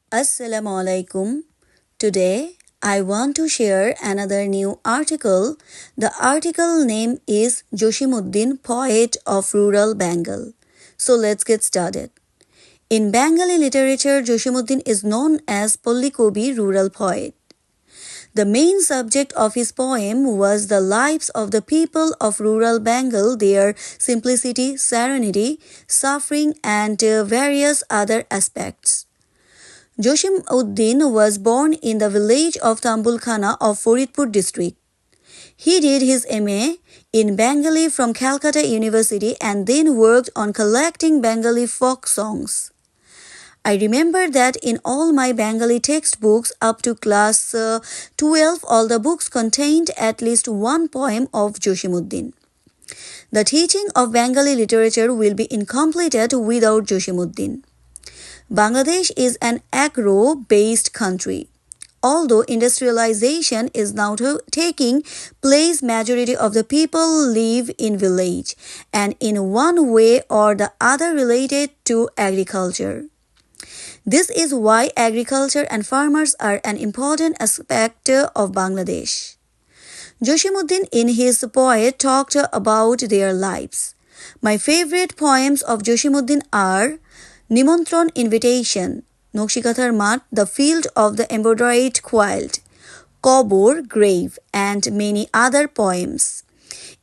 Assalamu alaikum. Today I want to share another new article. The article name is Joshimuddin, Poet of Rural Bengal. So let's get started. In Bengali literature, Joshimuddin is known as Pollikobi, rural poet. The main subject of his poem was the lives of the people of rural Bengal, their simplicity, serenity, suffering, and various other aspects. Joshimuddin was born in the village of Tambulkhana of Faridpur district. He did his MA in Bengali from Calcutta University and then worked on collecting Bengali folk songs. I remember that in all my Bengali textbooks up to class 12, all the books contained at least one poem of Joshimuddin. The teaching of Bengali literature will be incomplete without Joshimuddin. Bangladesh is an agro-based country. Although industrialization is now taking place, majority of the people live in village and in one way or the other related to agriculture. This is why agriculture and farmers are an important aspect of Bangladesh. Joshimuddin in his poem talked about their lives. My favorite poems of Joshimuddin are Nimantron Invitation, Nokshikathar Mat, The Field of the Embroidered Quilt, Kobor, Grave, and many other poems.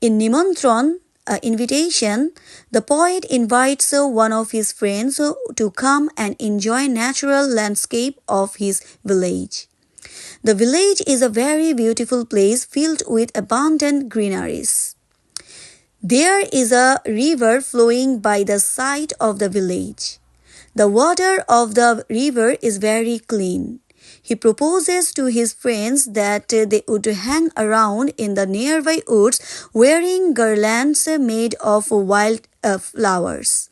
In Nimantron Invitation, the poet invites one of his friends to come and enjoy natural landscape of his village. The village is a very beautiful place filled with abundant greeneries. There is a river flowing by the side of the village. The water of the river is very clean. He proposes to his friends that they would hang around in the nearby woods wearing garlands made of wild flowers.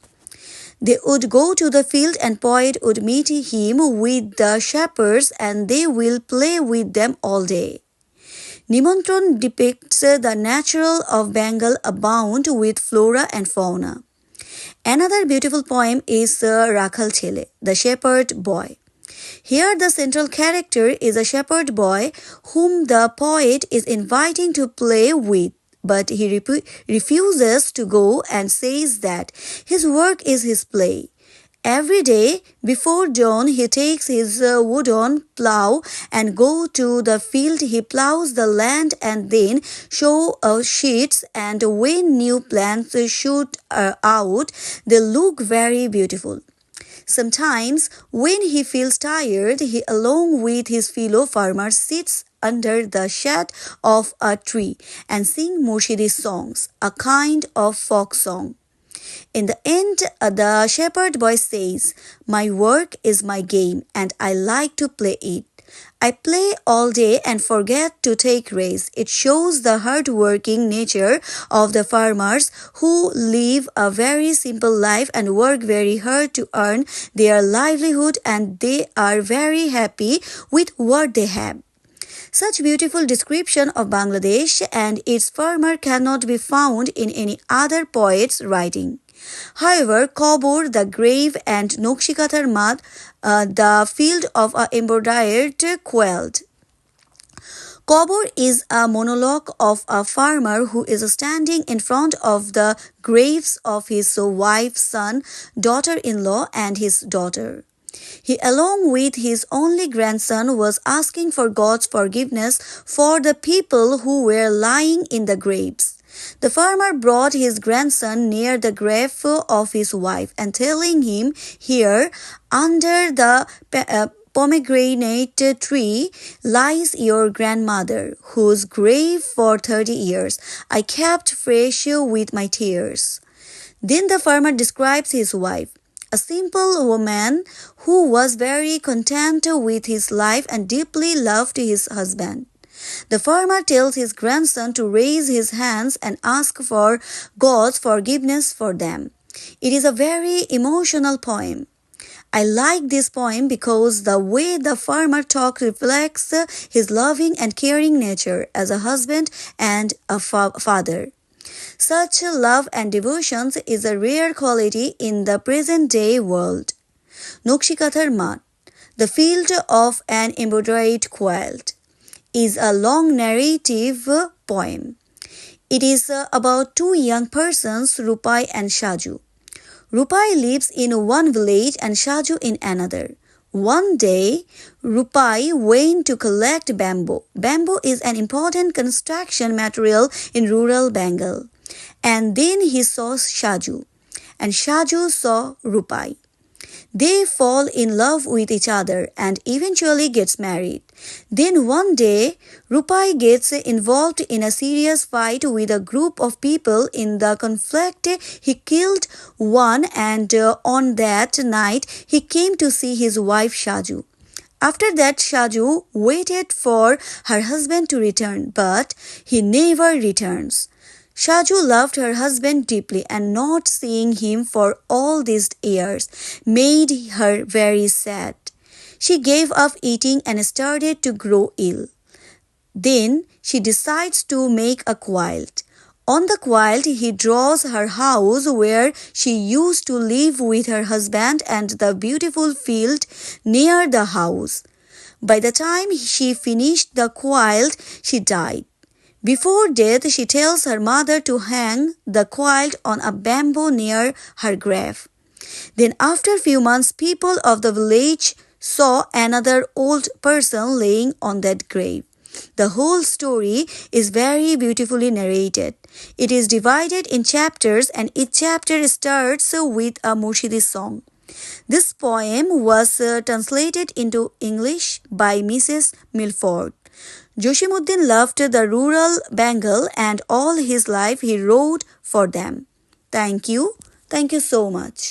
They would go to the field and poet would meet him with the shepherds and they will play with them all day. Nimantron depicts the natural of Bengal abound with flora and fauna. Another beautiful poem is Rakhal Chele, the shepherd boy. Here the central character is a shepherd boy whom the poet is inviting to play with, but he refuses to go and says that his work is his play. Every day before dawn he takes his wooden plough and go to the field. He ploughs the land and then sow seeds, and when new plants shoot out, they look very beautiful. Sometimes when he feels tired, he along with his fellow farmers sits under the shade of a tree and sing Murshidi songs, a kind of folk song. In the end, the shepherd boy says, "My work is my game and I like to play it. I play all day and forget to take rest." It shows the hard-working nature of the farmers who live a very simple life and work very hard to earn their livelihood, and they are very happy with what they have. Such beautiful description of Bangladesh and its farmer cannot be found in any other poet's writing. However, Kobor, the grave, and Nokshikathar Mat, the field of an embroidered quilt. Kobor is a monologue of a farmer who is standing in front of the graves of his wife, son, daughter-in-law, and his daughter. He, along with his only grandson, was asking for God's forgiveness for the people who were lying in the graves. The farmer brought his grandson near the grave of his wife and telling him, "Here, under the pomegranate tree lies your grandmother, whose grave for 30 years I kept fresh with my tears." Then the farmer describes his wife, a simple woman who was very content with his life and deeply loved his husband. The farmer tells his grandson to raise his hands and ask for God's forgiveness for them. It is a very emotional poem. I like this poem because the way the farmer talks reflects his loving and caring nature as a husband and a father. Such love and devotion is a rare quality in the present-day world. Nokshikathar Mat. The Field of an Embroidered Quilt is a long narrative poem. It is about two young persons, Rupai and Shaju. Rupai lives in one village and Shaju in another. One day, Rupai went to collect bamboo. Bamboo is an important construction material in rural Bengal. And then he saw Shaju, and Shaju saw Rupai. They fall in love with each other and eventually gets married. Then one day, Rupai gets involved in a serious fight with a group of people. In the conflict, he killed one, and on that night, he came to see his wife Shaju. After that, Shaju waited for her husband to return, but he never returns. Shaju loved her husband deeply, and not seeing him for all these years made her very sad. She gave up eating and started to grow ill. Then she decides to make a quilt. On the quilt, he draws her house where she used to live with her husband and the beautiful field near the house. By the time she finished the quilt, she died. Before death, she tells her mother to hang the quilt on a bamboo near her grave. Then, after a few months, people of the village saw another old person laying on that grave. The whole story is very beautifully narrated. It is divided in chapters, and each chapter starts with a Murshidi song. This poem was translated into English by Mrs. Milford. Joshimuddin loved the rural Bengal, and all his life he wrote for them. Thank you. Thank you so much.